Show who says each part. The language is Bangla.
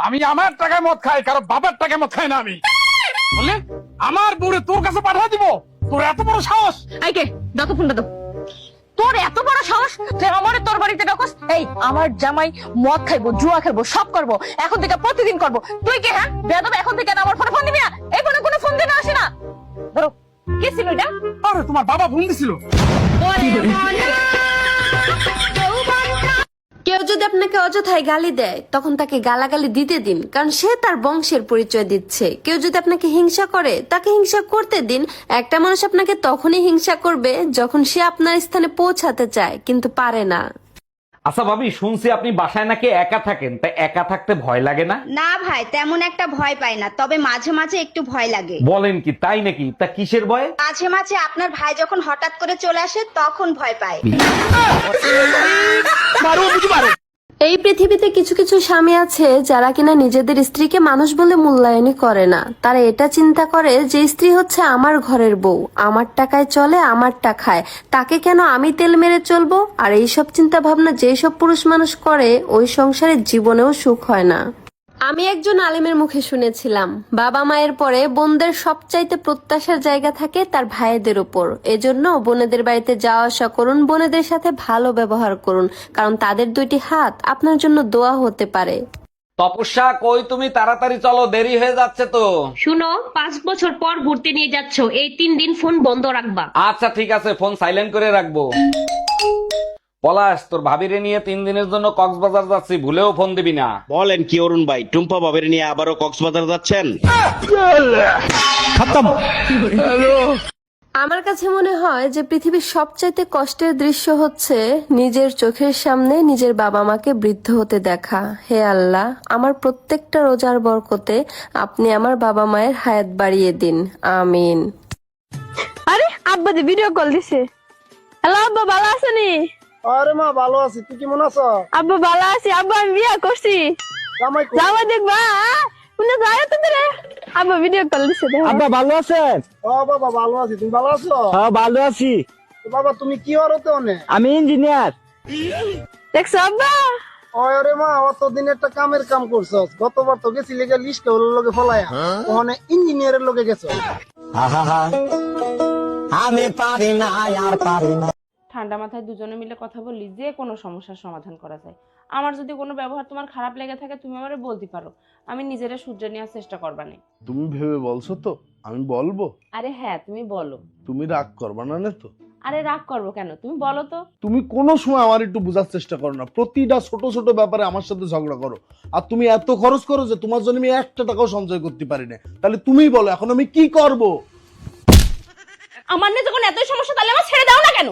Speaker 1: আমি আমার টাকায় মদ খাই, কারো বাবার টাকায় মদ খাই না আমি। বললে আমার বউরে তোর কাছে পাঠিয়ে দিব? তোর এত বড় সাহস?
Speaker 2: আইকে দাও তো ফোনটা দাও। তোর এত বড় সাহস তুই আমারে তোর বাড়িতে ডাকস? এই আমার জামাই মদ খাইবো, জুয়া খেলবো, সব করবো, এখন থেকে প্রতিদিন করবো। তুই কি হ্যাঁ বেয়াদব, এখন থেকে না আমার ফোনে ফোন দিবি না? এই ফোনে কোনো ফোন দিয়ে আসে না। ধরো, কি ছিল এটা?
Speaker 1: আরে তোমার বাবা ফোন দিছিল।
Speaker 3: কেউ যদি আপনাকে অযথায় গালি দেয় তখন তাকে গালাগালি দিতে দিন, কারণ সে তার বংশের পরিচয় দিচ্ছে। কেউ যদি আপনাকে হিংসা করে তাকে হিংসা করতে দিন। একটা মানুষ আপনাকে তখনই হিংসা করবে যখন সে আপনার স্থানে পৌঁছাতে চায় কিন্তু পারে না।
Speaker 4: আচ্ছা ভাবি, শুনছি আপনি বাসায় নাকি একা থাকেন, তাই একা থাকতে ভয় লাগে না?
Speaker 5: না ভাই, তেমন একটা ভয় পাই না, তবে মাঝে মাঝে একটু ভয় লাগে।
Speaker 4: বলেন কি, তাই নাকি? তা কিসের ভয়?
Speaker 5: মাঝে মাঝে আপনার ভাই যখন হঠাৎ করে চলে আসে তখন ভয় পায়।
Speaker 3: এই পৃথিবীতে কিছু কিছু স্বামী আছে যারা কিনা নিজেদের স্ত্রীকে মানুষ বলে মূল্যায়নই করে না। তারা এটা চিন্তা করে যে স্ত্রী হচ্ছে আমার ঘরের বউ, আমার টাকায় চলে, আমারটা খায়, তাকে কেন আমি তেল মেরে চলবো। আর এইসব চিন্তা ভাবনা যেসব পুরুষ মানুষ করে ওই সংসারের জীবনেও সুখ হয় না। আমি একজন আলেমের মুখে শুনেছিলাম, বাবা মায়ের পরে বোনদের সবচাইতে প্রত্যাশার জায়গা থাকে তার ভাইদের উপর। এজন্য বোনেদের বাড়িতে যাওয়া আসা করুন, বোনেদের সাথে ভালো ব্যবহার করুন, কারণ তাদের দুইটি হাত আপনার জন্য দোয়া হতে পারে।
Speaker 4: তপস্যা, কই তুমি? তাড়াতাড়ি চলো, দেরি হয়ে যাচ্ছে তো।
Speaker 6: শুনো, 5 বছর পর ঘুরতে নিয়ে যাচ্ছ, এই 3 দিন ফোন বন্ধ রাখবা।
Speaker 4: আচ্ছা ঠিক আছে, ফোন সাইলেন্ট করে রাখবো। পলাশ, তোর ভাবিরে নিয়ে 3 দিনের জন্য কক্সবাজার যাচ্ছি, ভুলেও ফোন দিবি না।
Speaker 7: বলেন কি অরুণ ভাই, টুম্পা বাবের নিয়ে আবারও কক্সবাজার যাচ্ছেন?
Speaker 3: আমার কাছে মনে হয় যে পৃথিবীর সবচাইতে কষ্টের দৃশ্য হচ্ছে নিজের চোখের সামনে নিজের বাবা মাকে বৃদ্ধ হতে দেখা। হে আল্লাহ, আমার প্রত্যেকটা রোজার বরকতে আপনি আমার বাবা মায়ের হায়াত বাড়িয়ে দিন, আমিন।
Speaker 8: আরে আব্বা যে ভিডিও কল দিছে। হ্যালো আব্বা, ভালো আছেনি?
Speaker 9: আরে মা, ভালো আছি, তুই কেমন আছো?
Speaker 8: আব্বা ভালো আছি, আব্বা আমি বিয়া করছি। জামাই দেখবা শুনে যায় তুমি রে। আব্বা ভিডিও কল দিছে।
Speaker 9: আব্বা ভালো আছেন? ও বাবা ভালো আছি, তুমি ভালো আছো? হ্যাঁ ভালো আছি। বাবা তুমি কি হরতে অনে? আমি ইঞ্জিনিয়ার।
Speaker 8: দেখছো আব্বা?
Speaker 9: ওরে মা, অতদিন একটা কামের কাম করছস, গতবার তো গেছিলি গে লিস্টে হলো লগে ফলায়া, ওখানে ইঞ্জিনিয়ারের লগে গেছো। আমি পারি না আর পারি না।
Speaker 10: ঠান্ডা মাথায় দুজনে মিলে কথা বললি যে কোনো সমস্যার সমাধান করা যায়। আমার যদি কোনো ব্যবহার তোমার খারাপ লেগে থাকে তুমি আমারে বলতে পারো, আমি নিজেরা শুধরে নেওয়ার চেষ্টা করবা না।
Speaker 11: তুমি ভেবে বলছো তো? আমি বলবো।
Speaker 10: আরে হ্যাঁ তুমি বলো।
Speaker 11: তুমি রাগ করবা না তো?
Speaker 10: আরে রাগ করবো কেন, তুমি বলো তো।
Speaker 11: তুমি কোনো সময় আমার একটু বোঝার চেষ্টা করো না, প্রতিটা ছোট ছোট ব্যাপারে আমার সাথে ঝগড়া করো। আর তুমি এত খরচ করো যে তোমার জন্য আমি 1 টাকাও সঞ্চয় করতে পারি না। তাহলে তুমিই বলো এখন আমি কি করব?
Speaker 10: আমার নিয়ে যখন এতই সমস্যা তাহলে আমার ছেড়ে দাও না কেন?